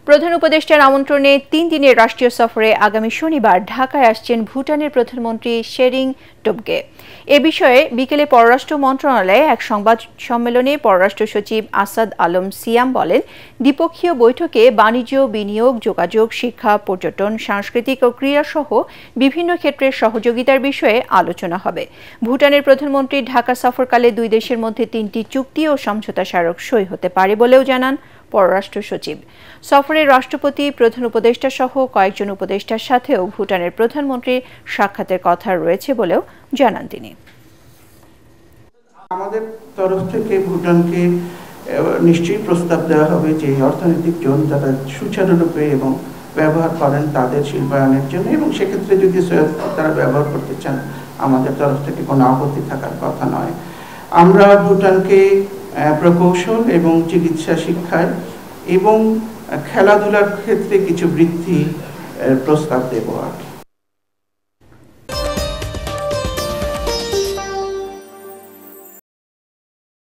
প্রধান উপদেষ্টার আমন্ত্রণে ৩ দিনের রাষ্ট্রীয় সফরে আগামী শনিবার ঢাকায় আসছেন ভুটানের প্রধানমন্ত্রী শেরিং টোবগে। এ বিষয়ে বিকেলে পররাষ্ট্র মন্ত্রণালয়ে এক সংবাদ সম্মেলনে পররাষ্ট্র সচিব আসাদ আলম সিয়াম বলেন, দ্বিপক্ষীয় বৈঠকে বাণিজ্য, বিনিয়োগ, যোগাযোগ, শিক্ষা, পর্যটন, সাংস্কৃতিক ও ক্রীড়া সহ বিভিন্ন ক্ষেত্রে সহযোগিতার বিষয়ে আলোচনা হবে। ভুটানের প্রধানমন্ত্রী ঢাকা সফরকালে দুই দেশের মধ্যে ৩টি চুক্তি ও সমঝোতা স্মারক সই হতে পারে বলেও জানান পররাষ্ট্র সচিব। সফরে রাষ্ট্রপতি, প্রধান উপদেষ্টা সহ কয়েকজন উপদেষ্টার সাথেও ভুটানের প্রধানমন্ত্রীর সাক্ষাতের কথা রয়েছে বলেও জানান তিনি। আমাদের তরফ থেকে ভুটানকে নিশ্চয়ই প্রস্তাব দেওয়া হবে যে অর্থনৈতিক জোন যারা সুচারুরূপে এবং ব্যবহার করেন তাদের শিল্পায়নের জন্য, এবং সেক্ষেত্রে যদি তারা ব্যবহার করতে চান আমাদের তরফ থেকে কোনো আপত্তি থাকার কথা নয়। আমরা ভুটানকে প্রকৌশল এবং চিকিৎসা শিক্ষায় এবং খেলাধুলার ক্ষেত্রে কিছু বৃদ্ধি প্রস্তাব দেব আর কি।